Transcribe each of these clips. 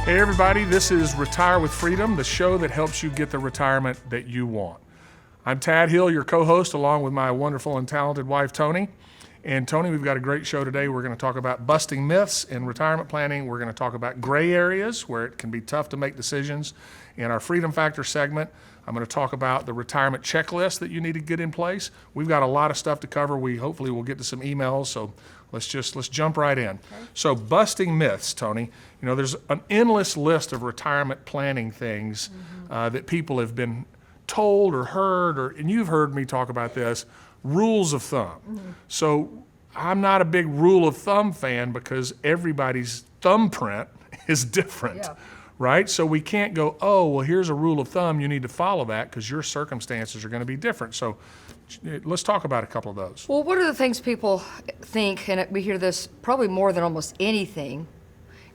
Hey everybody, this is Retire with Freedom, the show that helps you get the retirement that you want. I'm Tad Hill, your co-host, along with my wonderful and talented wife, Tony. And Tony, we've got a great show today. We're going to talk about busting myths in retirement planning. We're going to talk about gray areas where it can be tough to make decisions. In our Freedom Factor segment, I'm going to talk about the retirement checklist that you need to get in place. We've got a lot of stuff to cover. We hopefully will get to some emails, so let's jump right in. Okay. So busting myths, Tony. You know, there's an endless list of retirement planning things that people have been told or heard, and you've heard me talk about this, rules of thumb. So I'm not a big rule of thumb fan because everybody's thumbprint is different, right? So we can't go, oh, well, here's a rule of thumb, you need to follow that because your circumstances are going to be different. So let's talk about a couple of those. Well, what are the things people think, and we hear this probably more than almost anything,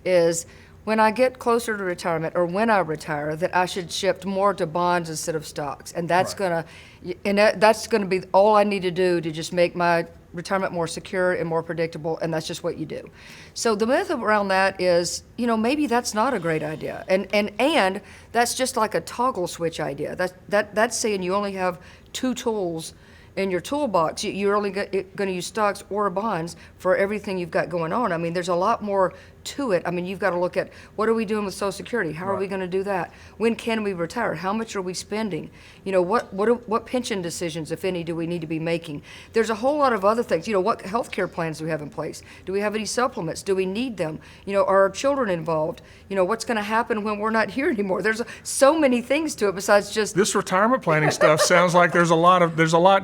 is when I get closer to retirement or when I retire, that I should shift more to bonds instead of stocks. And that's that's gonna be all I need to do to just make my retirement more secure and more predictable, and that's just what you do. So the myth around that is, you know, maybe that's not a great idea. And that's just like a toggle switch idea. That's saying you only have two tools in your toolbox. You're only going to use stocks or bonds for everything you've got going on. I mean, there's a lot more to it. I mean, you've got to look at what are we doing with Social Security? How are we going to do that? When can we retire? How much are we spending? You know, what pension decisions, if any, do we need to be making? There's a whole lot of other things. You know, what health care plans do we have in place? Do we have any supplements? Do we need them? You know, are our children involved? You know, what's going to happen when we're not here anymore? There's so many things to it besides just this retirement planning stuff. Sounds like there's a lot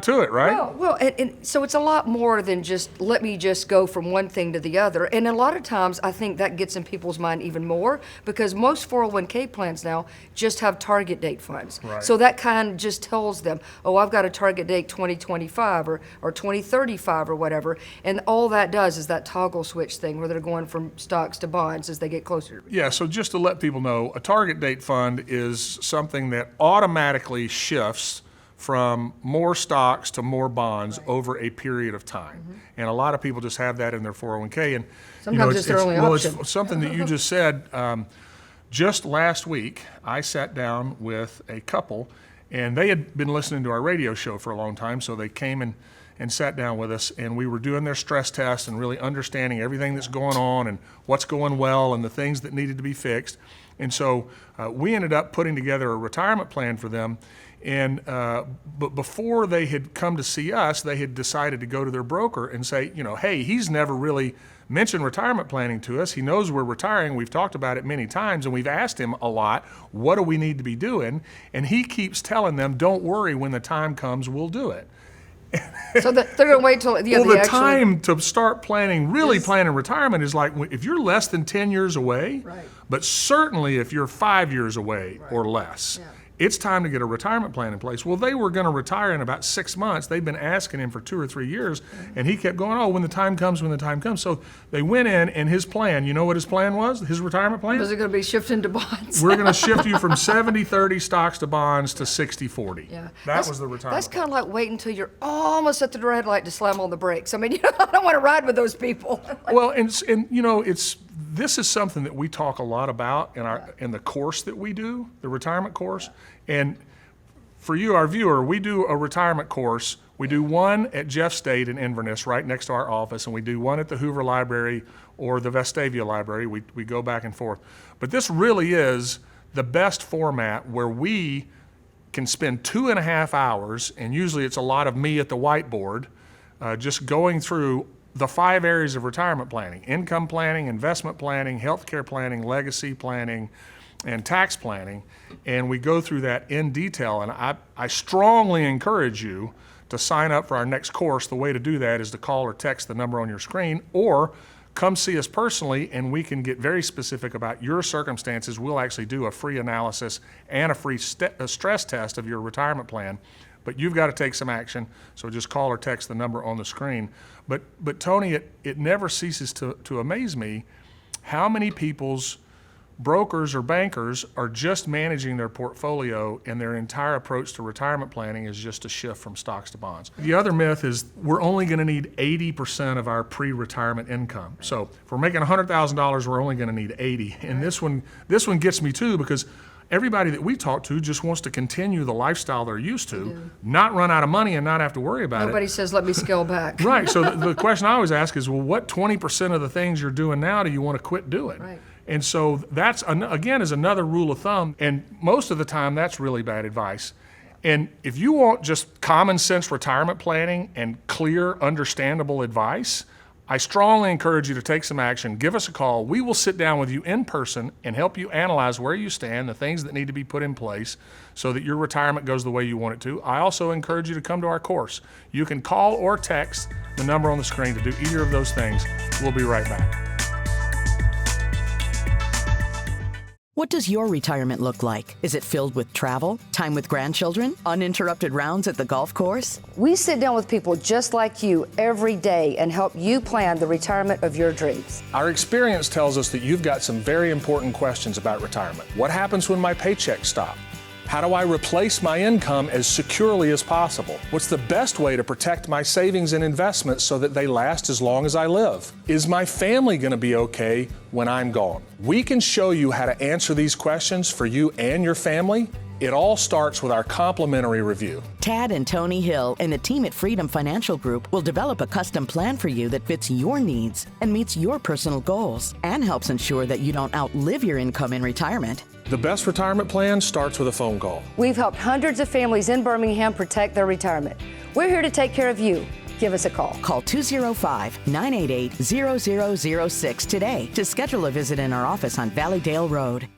to it, right? Well, and so it's a lot more than just let me just go from one thing to the other. And a lot of times I think that gets in people's mind even more because most 401k plans now just have target date funds. Right. So that kind of just tells them, oh, I've got a target date 2025 or 2035 or whatever. And all that does is that toggle switch thing where they're going from stocks to bonds as they get closer. Yeah, so just to let people know, a target date fund is something that automatically shifts from more stocks to more bonds over a period of time. And a lot of people just have that in their 401k. And sometimes it's their only option. It's something that you just said. Just last week, I sat down with a couple, and they had been listening to our radio show for a long time, so they came and sat down with us, and we were doing their stress test and really understanding everything that's going on and what's going well and the things that needed to be fixed. And so we ended up putting together a retirement plan for them. And but before they had come to see us, they had decided to go to their broker and say, you know, hey, he's never really mentioned retirement planning to us. He knows we're retiring. We've talked about it many times, and we've asked him a lot, what do we need to be doing? And he keeps telling them, don't worry, when the time comes, we'll do it. So they're going to wait till the time to start planning retirement is like if you're less than 10 years away, but certainly if you're 5 years away or less. It's time to get a retirement plan in place. Well, they were going to retire in about 6 months. They've been asking him for 2 or 3 years, and he kept going, oh, when the time comes, when the time comes. So they went in, and his plan, you know what his plan was, his retirement plan? Was it going to be shifting to bonds? We're going to shift you from 70-30 stocks to bonds to 60-40. Yeah. That was the retirement That's kind of like waiting until you're almost at the red light to slam on the brakes. I mean, I don't want to ride with those people. Well, and you know, this is something that we talk a lot about in the course that we do, the retirement course. And for you, our viewer, we do a retirement course. We do one at Jeff State in Inverness, right next to our office, and we do one at the Hoover Library or the Vestavia Library. We go back and forth. But this really is the best format where we can spend 2.5 hours, and usually it's a lot of me at the whiteboard, just going through the 5 areas of retirement planning: income planning, investment planning, healthcare planning, legacy planning, and tax planning. And we go through that in detail. And I strongly encourage you to sign up for our next course. The way to do that is to call or text the number on your screen, or come see us personally, and we can get very specific about your circumstances. We'll actually do a free analysis and a free stress test of your retirement plan. But you've got to take some action, so just call or text the number on the screen. But Tony, it never ceases to amaze me how many people's brokers or bankers are just managing their portfolio, and their entire approach to retirement planning is just a shift from stocks to bonds. The other myth is we're only going to need 80% of our pre-retirement income. So if we're making $100,000, we're only going to need 80. And this one gets me too, because everybody that we talk to just wants to continue the lifestyle they're used to, not run out of money and not have to worry about Nobody it. says, let me scale back. Right. So the question I always ask is, well, what 20% of the things you're doing now do you want to quit doing? Right. And so that's, again, is another rule of thumb. And most of the time, that's really bad advice. And if you want just common sense retirement planning and clear, understandable advice, I strongly encourage you to take some action. Give us a call. We will sit down with you in person and help you analyze where you stand, the things that need to be put in place so that your retirement goes the way you want it to. I also encourage you to come to our course. You can call or text the number on the screen to do either of those things. We'll be right back. What does your retirement look like? Is it filled with travel, time with grandchildren, uninterrupted rounds at the golf course? We sit down with people just like you every day and help you plan the retirement of your dreams. Our experience tells us that you've got some very important questions about retirement. What happens when my paychecks stop? How do I replace my income as securely as possible? What's the best way to protect my savings and investments so that they last as long as I live? Is my family going to be okay when I'm gone? We can show you how to answer these questions for you and your family. It all starts with our complimentary review. Tad and Tony Hill and the team at Freedom Financial Group will develop a custom plan for you that fits your needs and meets your personal goals and helps ensure that you don't outlive your income in retirement. The best retirement plan starts with a phone call. We've helped hundreds of families in Birmingham protect their retirement. We're here to take care of you. Give us a call. Call 205-988-0006 today to schedule a visit in our office on Valleydale Road.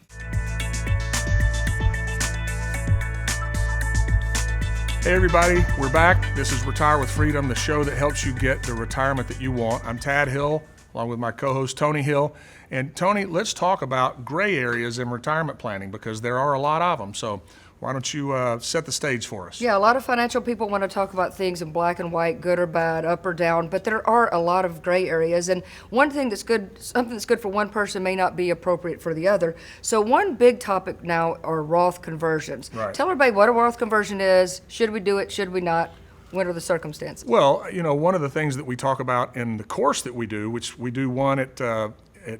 Hey everybody, we're back. This is Retire with Freedom, the show that helps you get the retirement that you want. I'm Tad Hill, along with my co-host Tony Hill. And Tony, let's talk about gray areas in retirement planning because there are a lot of them. So why don't you set the stage for us? Yeah, a lot of financial people want to talk about things in black and white, good or bad, up or down, but there are a lot of gray areas. And one thing that's good, something that's good for one person may not be appropriate for the other. So one big topic now are Roth conversions. Right. Tell everybody what a Roth conversion is. Should we do it? Should we not? What are the circumstances? Well, you know, one of the things that we talk about in the course that we do, which we do one at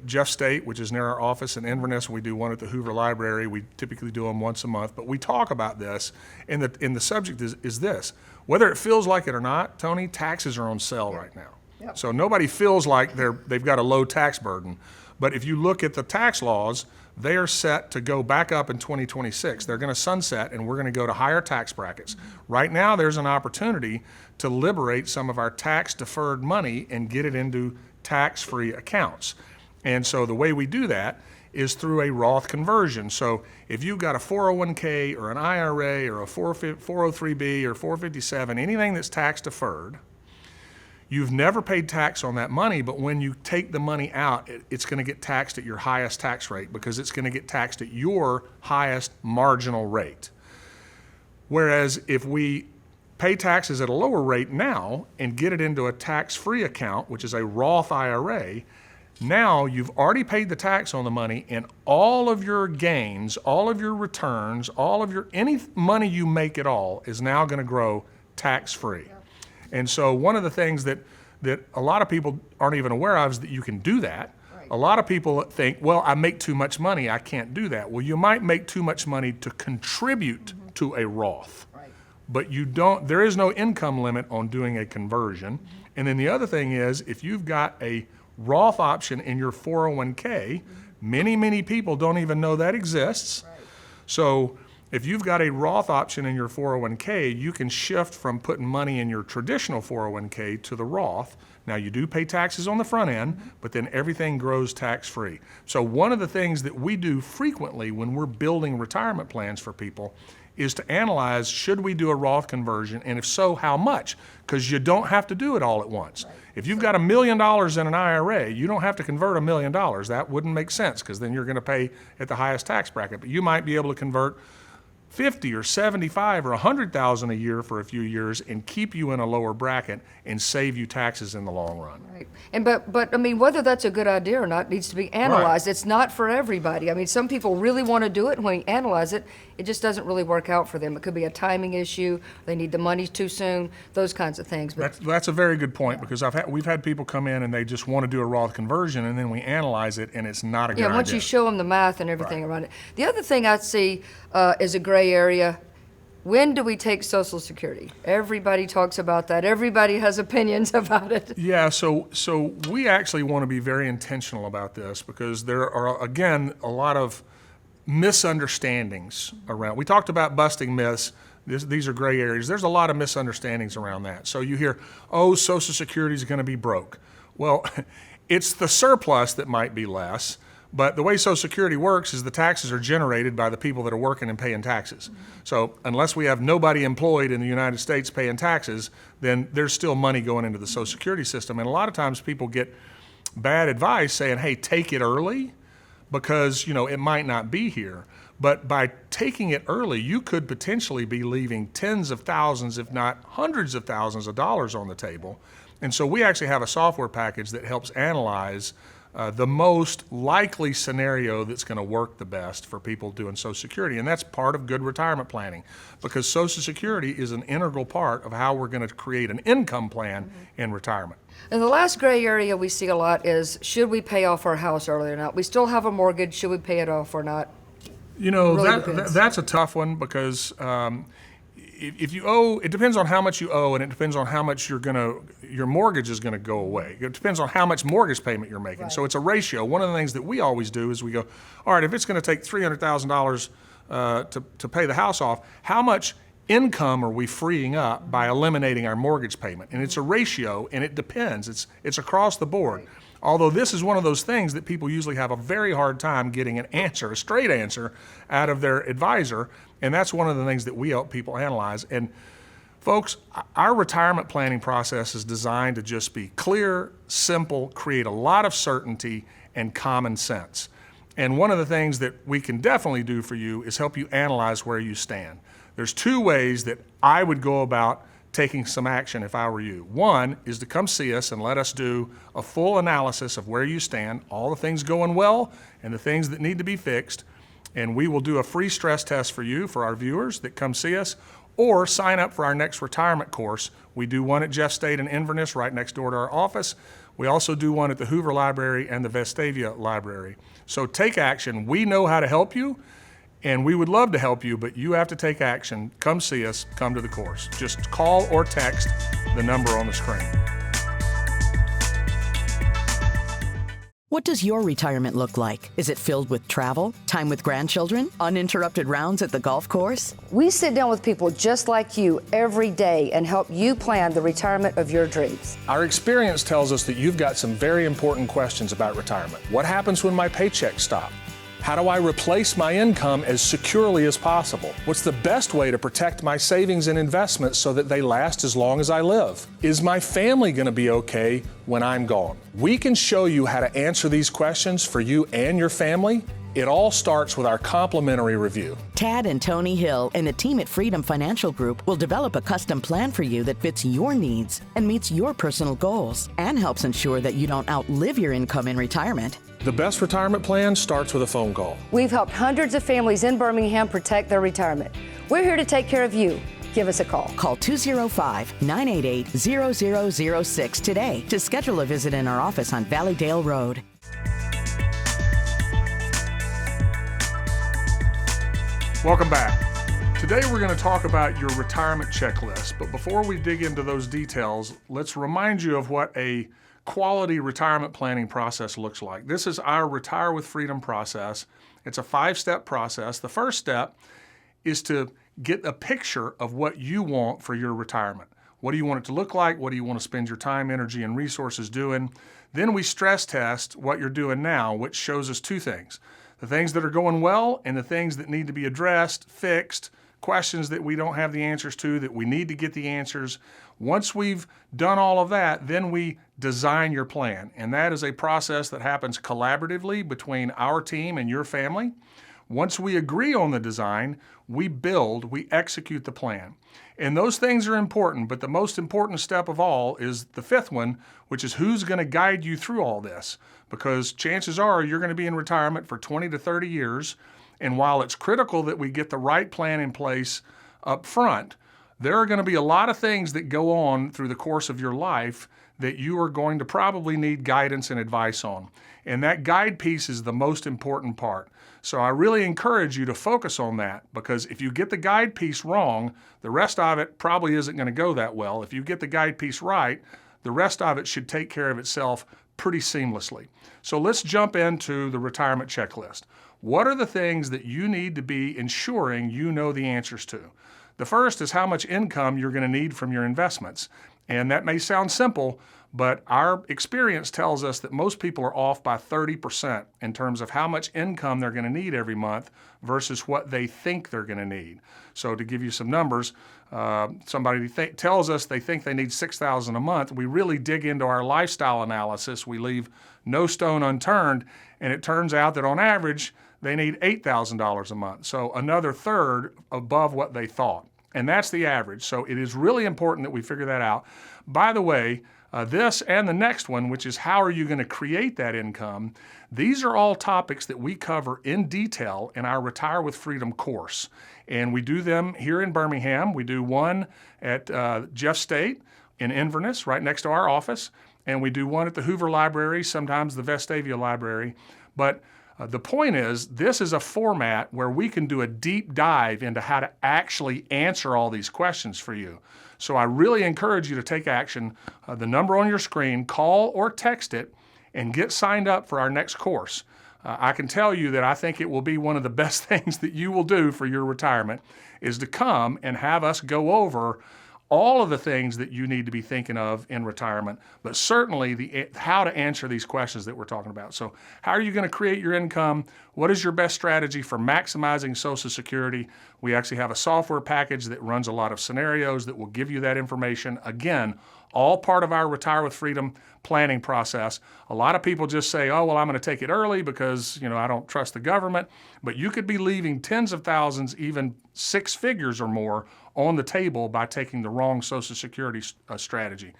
Jeff State, which is near our office in Inverness. We do one at the Hoover Library. We typically do them once a month, but we talk about this, and the subject is this. Whether it feels like it or not, Tony, taxes are on sale right now. Yep. So nobody feels like they've got a low tax burden. But if you look at the tax laws, they are set to go back up in 2026. They're going to sunset, and we're going to go to higher tax brackets. Right now, there's an opportunity to liberate some of our tax-deferred money and get it into tax-free accounts. And so the way we do that is through a Roth conversion. So if you've got a 401k or an IRA or a 403b or 457, anything that's tax-deferred, you've never paid tax on that money, but when you take the money out, it's going to get taxed at your highest tax rate because it's going to get taxed at your highest marginal rate. Whereas if we pay taxes at a lower rate now and get it into a tax-free account, which is a Roth IRA, now you've already paid the tax on the money, and all of your gains, all of your returns, any money you make at all is now going to grow tax-free. And so one of the things that a lot of people aren't even aware of is that you can do that. Right. A lot of people think, well, I make too much money, I can't do that. Well, you might make too much money to contribute to a Roth, right, but there is no income limit on doing a conversion. And then the other thing is, if you've got a Roth option in your 401k, many people don't even know that exists. Right. So if you've got a Roth option in your 401k, you can shift from putting money in your traditional 401k to the Roth. Now you do pay taxes on the front end, but then everything grows tax-free. So one of the things that we do frequently when we're building retirement plans for people is to analyze, should we do a Roth conversion, and if so, how much? Because you don't have to do it all at once. Right. If you've got $1 million in an IRA, you don't have to convert $1 million. That wouldn't make sense because then you're going to pay at the highest tax bracket. But you might be able to convert 50 or 75 or 100,000 a year for a few years and keep you in a lower bracket and save you taxes in the long run. Right. And but I mean, whether that's a good idea or not needs to be analyzed. It's not for everybody. I mean, some people really want to do it, and when you analyze it, it just doesn't really work out for them. It could be a timing issue. They need the money too soon. Those kinds of things. But That's a very good point, because we've had people come in and they just want to do a Roth conversion, and then we analyze it and it's not a good yeah, idea. once you show them the math and everything Right. around it. The other thing I see is a gray area. When do we take Social Security? Everybody talks about that. Everybody has opinions about it. Yeah, so we actually want to be very intentional about this, because there are, again, a lot of misunderstandings around. We talked about busting myths. These are gray areas. There's a lot of misunderstandings around that. So you hear, oh, Social Security is going to be broke. Well, it's the surplus that might be less, but the way Social Security works is the taxes are generated by the people that are working and paying taxes. So unless we have nobody employed in the United States paying taxes, then there's still money going into the Social Security system. And a lot of times people get bad advice saying, hey, take it early, because it might not be here. But by taking it early, you could potentially be leaving tens of thousands, if not hundreds of thousands of dollars on the table. And so we actually have a software package that helps analyze the most likely scenario that's going to work the best for people doing Social Security. And that's part of good retirement planning, because Social Security is an integral part of how we're going to create an income plan in retirement. And the last gray area we see a lot is, should we pay off our house early or not? We still have a mortgage. Should we pay it off or not? Really depends. That's a tough one, because if you owe, it depends on how much you owe, and it depends on how much your mortgage is going to go away. It depends on how much mortgage payment you're making. So it's a ratio. One of the things that we always do is we go, all right, if it's going to take $300,000 to pay the house off, how much income are we freeing up by eliminating our mortgage payment? And it's a ratio, and it depends. It's across the board. Although this is one of those things that people usually have a very hard time getting an answer, a straight answer, out of their advisor, and that's one of the things that we help people analyze. And folks, our retirement planning process is designed to just be clear, simple, create a lot of certainty and common sense. And one of the things that we can definitely do for you is help you analyze where you stand. There's two ways that I would go about taking some action if I were you. One is to come see us and let us do a full analysis of where you stand, all the things going well and the things that need to be fixed, and we will do a free stress test for you, for our viewers that come see us, or sign up for our next retirement course. We do one at Jeff State in Inverness, right next door to our office. We also do one at the Hoover Library and the Vestavia Library. So take action. We know how to help you, and we would love to help you, but you have to take action. Come see us, come to the course. Just call or text the number on the screen. What does your retirement look like? Is it filled with travel, time with grandchildren, uninterrupted rounds at the golf course? We sit down with people just like you every day and help you plan the retirement of your dreams. Our experience tells us that you've got some very important questions about retirement. What happens when my paychecks stop? How do I replace my income as securely as possible? What's the best way to protect my savings and investments so that they last as long as I live? Is my family going to be okay when I'm gone? We can show you how to answer these questions for you and your family. It all starts with our complimentary review. Tad and Tony Hill and the team at Freedom Financial Group will develop a custom plan for you that fits your needs and meets your personal goals and helps ensure that you don't outlive your income in retirement. The best retirement plan starts with a phone call. We've helped hundreds of families in Birmingham protect their retirement. We're here to take care of you. Give us a call. Call 205-988-0006 today to schedule a visit in our office on Valleydale Road. Welcome back. Today we're going to talk about your retirement checklist, but before we dig into those details, let's remind you of what a quality retirement planning process looks like. This is our Retire with Freedom process. It's a 5-step process. The first step is to get a picture of what you want for your retirement. What do you want it to look like? What do you want to spend your time, energy, and resources doing? Then we stress test what you're doing now, which shows us two things: the things that are going well and the things that need to be addressed, fixed, questions that we don't have the answers to, that we need to get the answers. Once we've done all of that, then we design your plan. And that is a process that happens collaboratively between our team and your family. Once we agree on the design, we build, we execute the plan. And those things are important, but the most important step of all is the fifth one, which is who's going to guide you through all this. Because chances are you're going to be in retirement for 20 to 30 years, and while it's critical that we get the right plan in place up front, there are going to be a lot of things that go on through the course of your life that you are going to probably need guidance and advice on. And that guide piece is the most important part. So I really encourage you to focus on that, because if you get the guide piece wrong, the rest of it probably isn't going to go that well. If you get the guide piece right, the rest of it should take care of itself pretty seamlessly. So let's jump into the retirement checklist. What are the things that you need to be ensuring you know the answers to? The first is how much income you're going to need from your investments. And that may sound simple, but our experience tells us that most people are off by 30% in terms of how much income they're going to need every month versus what they think they're going to need. So to give you some numbers, somebody tells us they think they need $6,000 a month. We really dig into our lifestyle analysis. We leave no stone unturned, and it turns out that on average, they need $8,000 a month. So another third above what they thought. And that's the average. So it is really important that we figure that out. By the way, this and the next one, which is how are you going to create that income, these are all topics that we cover in detail in our Retire with Freedom course. And we do them here in Birmingham. We do one at Jeff State in Inverness, right next to our office. And we do one at the Hoover Library, sometimes the Vestavia Library. But the point is, this is a format where we can do a deep dive into how to actually answer all these questions for you. So I really encourage you to take action. The number on your screen, call or text it, and get signed up for our next course. I can tell you that I think it will be one of the best things that you will do for your retirement is to come and have us go over all of the things that you need to be thinking of in retirement, but certainly how to answer these questions that we're talking about. So how are you going to create your income? What is your best strategy for maximizing Social Security? We actually have a software package that runs a lot of scenarios that will give you that information. Again, all part of our Retire with Freedom planning process. A lot of people just say, oh, well, I'm going to take it early because, I don't trust the government. But you could be leaving tens of thousands, even six figures or more on the table by taking the wrong Social Security strategy.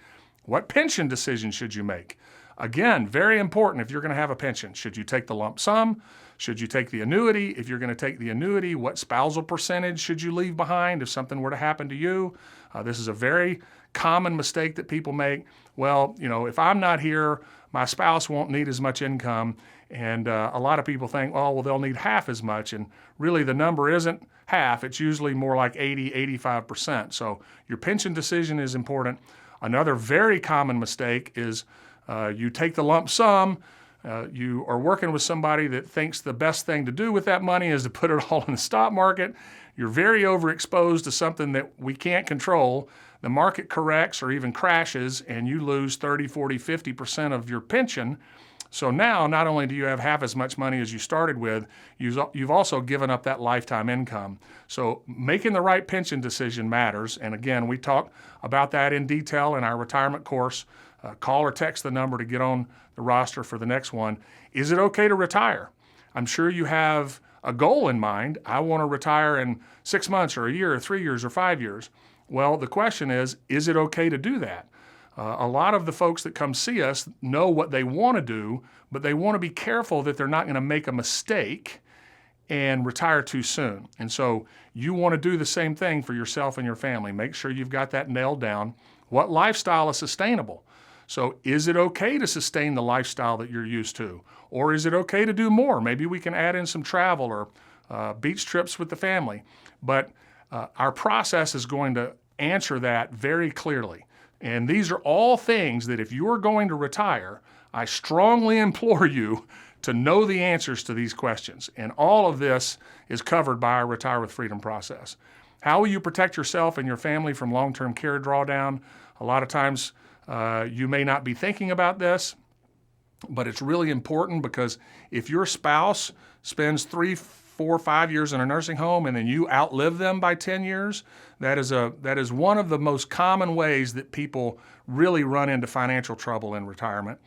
What pension decision should you make? Again, very important if you're going to have a pension. Should you take the lump sum? Should you take the annuity? If you're going to take the annuity, what spousal percentage should you leave behind if something were to happen to you? This is a very common mistake that people make. Well, if I'm not here, my spouse won't need as much income. And a lot of people think, oh, well, they'll need half as much. And really the number isn't half. It's usually more like 80, 85%. So your pension decision is important. Another very common mistake is you take the lump sum. You are working with somebody that thinks the best thing to do with that money is to put it all in the stock market. You're very overexposed to something that we can't control. The market corrects or even crashes, and you lose 30, 40, 50% of your pension. So now, not only do you have half as much money as you started with, you've also given up that lifetime income. So making the right pension decision matters. And again, we talk about that in detail in our retirement course. Call or text the number to get on the roster for the next one. Is it okay to retire? I'm sure you have a goal in mind. I want to retire in 6 months or a year or 3 years or 5 years. Well, the question is it okay to do that? A lot of the folks that come see us know what they want to do, but they want to be careful that they're not going to make a mistake and retire too soon. And so you want to do the same thing for yourself and your family. Make sure you've got that nailed down. What lifestyle is sustainable? So is it okay to sustain the lifestyle that you're used to? Or is it okay to do more? Maybe we can add in some travel or beach trips with the family. But our process is going to answer that very clearly. And these are all things that if you're going to retire, I strongly implore you to know the answers to these questions. And all of this is covered by our Retire with Freedom process. How will you protect yourself and your family from long-term care drawdown? A lot of times you may not be thinking about this, but it's really important because if your spouse spends 3, 4, 5 years in a nursing home and then you outlive them by 10 years, that is one of the most common ways that people really run into financial trouble in retirement.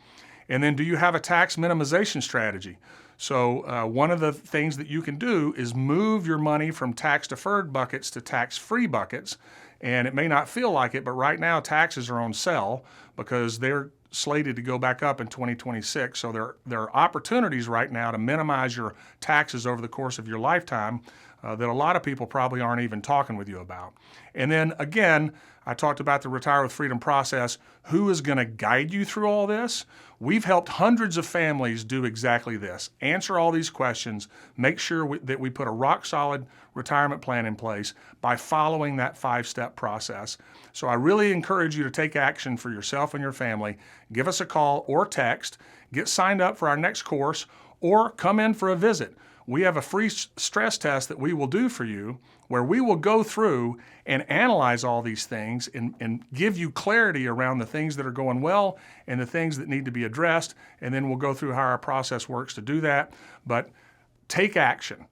And then do you have a tax minimization strategy? So one of the things that you can do is move your money from tax-deferred buckets to tax-free buckets. And it may not feel like it, but right now taxes are on sale because they're slated to go back up in 2026. So there are opportunities right now to minimize your taxes over the course of your lifetime that a lot of people probably aren't even talking with you about. And then again, I talked about the Retire with Freedom process. Who is going to guide you through all this? We've helped hundreds of families do exactly this. Answer all these questions, make sure that we put a rock-solid retirement plan in place by following that 5-step process. So I really encourage you to take action for yourself and your family. Give us a call or text, get signed up for our next course, or come in for a visit. We have a free stress test that we will do for you where we will go through and analyze all these things and give you clarity around the things that are going well and the things that need to be addressed. And then we'll go through how our process works to do that. But take action.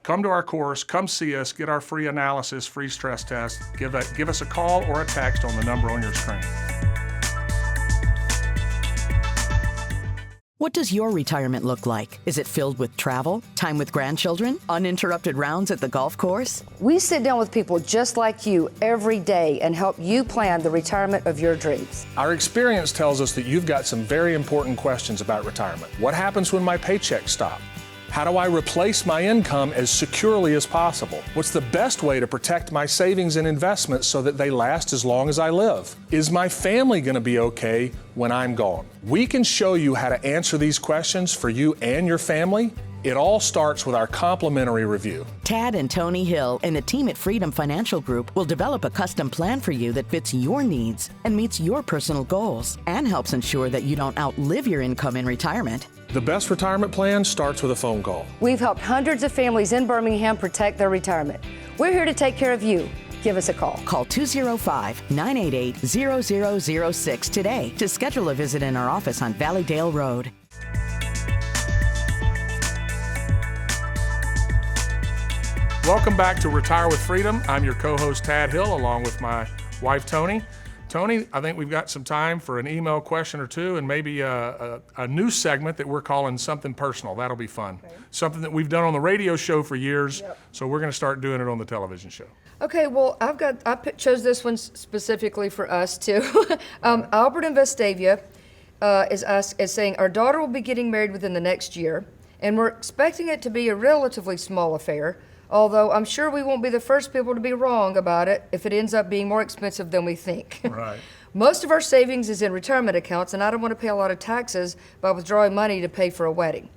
Come to our course, come see us, get our free analysis, free stress test. Give us a call or a text on the number on your screen. What does your retirement look like? Is it filled with travel, time with grandchildren, uninterrupted rounds at the golf course? We sit down with people just like you every day and help you plan the retirement of your dreams. Our experience tells us that you've got some very important questions about retirement. What happens when my paychecks stop? How do I replace my income as securely as possible? What's the best way to protect my savings and investments so that they last as long as I live? Is my family going to be okay when I'm gone? We can show you how to answer these questions for you and your family. It all starts with our complimentary review. Tad and Tony Hill and the team at Freedom Financial Group will develop a custom plan for you that fits your needs and meets your personal goals and helps ensure that you don't outlive your income in retirement. The best retirement plan starts with a phone call. We've helped hundreds of families in Birmingham protect their retirement. We're here to take care of you. Give us a call. Call 205-988-0006 today to schedule a visit in our office on Valleydale Road. Welcome back to Retire with Freedom. I'm your co-host Tad Hill along with my wife Tony. Tony, I think we've got some time for an email question or two and maybe a new segment that we're calling Something Personal. That'll be fun. Okay. Something that we've done on the radio show for years, so we're going to start doing it on the television show. Okay, well, I chose this one specifically for us too. Albert in Vestavia is saying, our daughter will be getting married within the next year, and we're expecting it to be a relatively small affair, although I'm sure we won't be the first people to be wrong about it if it ends up being more expensive than we think. Right. Most of our savings is in retirement accounts, and I don't want to pay a lot of taxes by withdrawing money to pay for a wedding.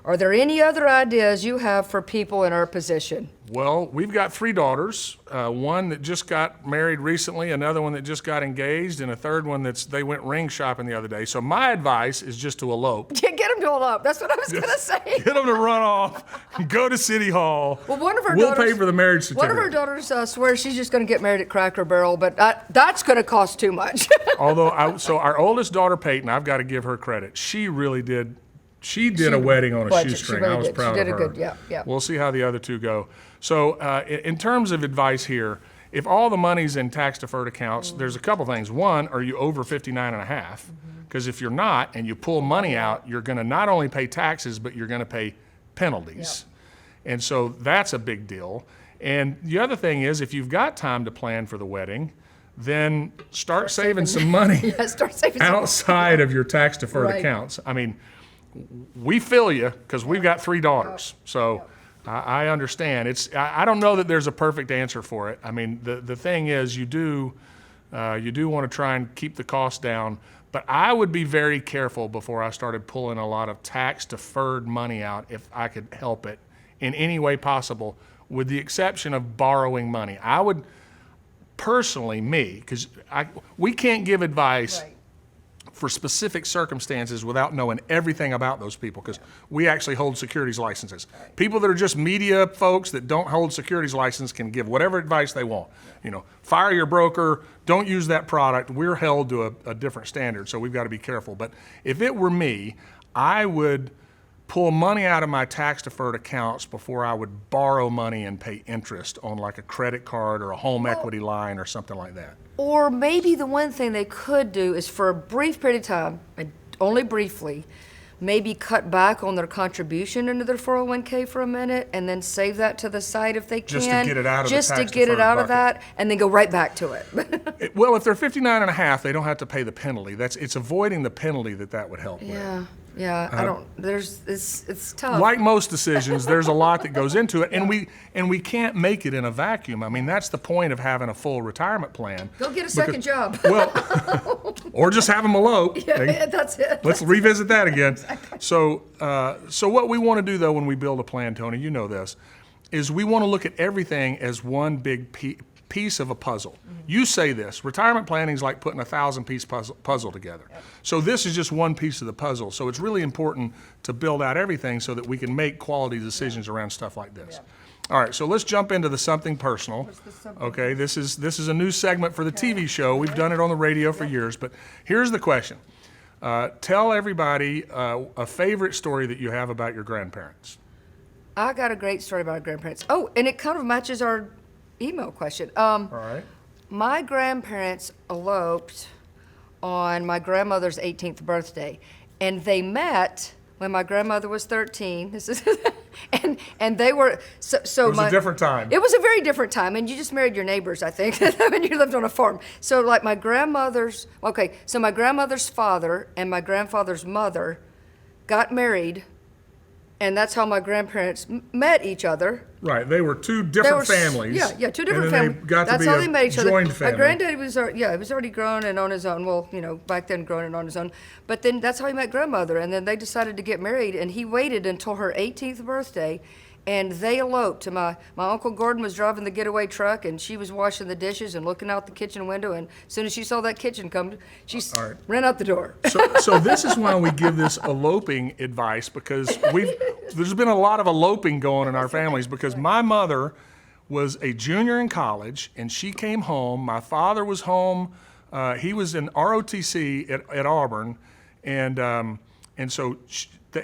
Are there any other ideas you have for people in our position? Well, we've got 3 daughters, one that just got married recently, another one that just got engaged, and a third one they went ring shopping the other day. So my advice is just to elope. Yeah, get them to elope. That's what I was going to say. Get them to run off, go to City Hall. Well, one of our we'll daughters, pay for the marriage certificate. One of our daughters swears she's just going to get married at Cracker Barrel, but that's going to cost too much. Although, so our oldest daughter, Peyton, I've got to give her credit. She really did. She did a wedding on a budget. shoestring. She really I was did. proud She of did her. a good, yeah. We'll see how the other two go. So in terms of advice here, if all the money's in tax-deferred accounts, there's a couple things. One, are you over 59 and a half? Because if you're not and you pull money out, you're going to not only pay taxes, but you're going to pay penalties. Yep. And so that's a big deal. And the other thing is, if you've got time to plan for the wedding, then start saving some money Start saving outside of your tax-deferred accounts. I mean, we feel you because we've got 3 daughters. So I understand. I don't know that there's a perfect answer for it. I mean, the thing is you do want to try and keep the cost down, but I would be very careful before I started pulling a lot of tax-deferred money out if I could help it in any way possible, with the exception of borrowing money. I would personally, because we can't give advice for specific circumstances without knowing everything about those people, because we actually hold securities licenses. People that are just media folks that don't hold securities license can give whatever advice they want. You know, fire your broker, don't use that product. We're held to a different standard, so we've got to be careful. But if it were me, I would pull money out of my tax-deferred accounts before I would borrow money and pay interest on like a credit card or a home equity line or something like that. Or maybe the one thing they could do is for a brief period of time, only briefly, maybe cut back on their contribution into their 401k for a minute and then save that to the side if they can. Just to get it out of the Just to tax get it deferred out of bucket. that and then go right back to it. Well, if they're 59 and a half, they don't have to pay the penalty. It's avoiding the penalty that would help with. Yeah, I don't, it's tough. Like most decisions, there's a lot that goes into it, and we can't make it in a vacuum. I mean, that's the point of having a full retirement plan. Go get a second job. Well, or just have them elope. Yeah, that's it. Let's revisit that again. So what we want to do, though, when we build a plan, Tony, you know this, is we want to look at everything as one big piece of a puzzle. You say this, retirement planning is like putting a 1,000-piece puzzle together. So this is just one piece of the puzzle. So it's really important to build out everything so that we can make quality decisions around stuff like this. All right, so let's jump into the something personal. Okay, this is a new segment for the TV show. We've done it on the radio for years, but here's the question. Tell everybody a favorite story that you have about your grandparents. I got a great story about our grandparents. Oh, and it kind of matches our email question. All right. My grandparents eloped on my grandmother's 18th birthday, and they met when my grandmother was 13. This is, and they were so. It was a different time. It was a very different time, and you just married your neighbors, I think, when you lived on a farm. So like my grandmother's father and my grandfather's mother got married. And that's how my grandparents met each other. Right, they were two different families. Yeah, two different and then families. They got That's to be how a they met each other. joined My family. granddaddy was, he was already grown and on his own. Well, back then grown and on his own. But then that's how he met grandmother. And then they decided to get married, and he waited until her 18th birthday, and they eloped. My Uncle Gordon was driving the getaway truck, and she was washing the dishes and looking out the kitchen window. And as soon as she saw that kitchen come, she All right. ran out the door. So this is why we give this eloping advice, because there's been a lot of eloping going in our families, because my mother was a junior in college, and she came home. My father was home. He was in ROTC at Auburn, and so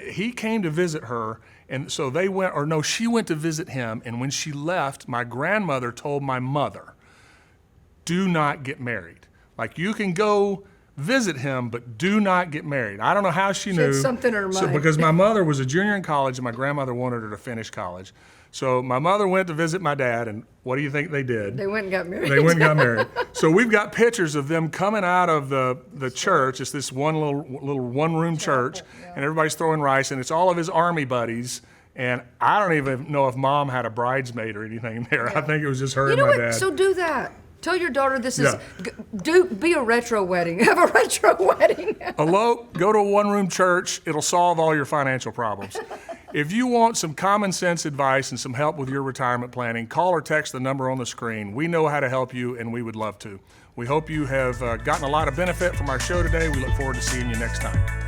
he came to visit her, and so she went to visit him, and when she left, my grandmother told my mother, do not get married. Like, you can go visit him, but do not get married. I don't know how she knew. had something in her mind. Because my mother was a junior in college, and my grandmother wanted her to finish college. So my mother went to visit my dad, and what do you think they did? They went and got married. They went and got married. So we've got pictures of them coming out of the church. It's this one little one-room church, and everybody's throwing rice, and it's all of his Army buddies. And I don't even know if Mom had a bridesmaid or anything there. I think it was just her and my dad. So do that. Tell your daughter this is, Yeah. be a retro wedding. Have a retro wedding. Elope, go to a one-room church. It'll solve all your financial problems. If you want some common sense advice and some help with your retirement planning, call or text the number on the screen. We know how to help you, and we would love to. We hope you have gotten a lot of benefit from our show today. We look forward to seeing you next time.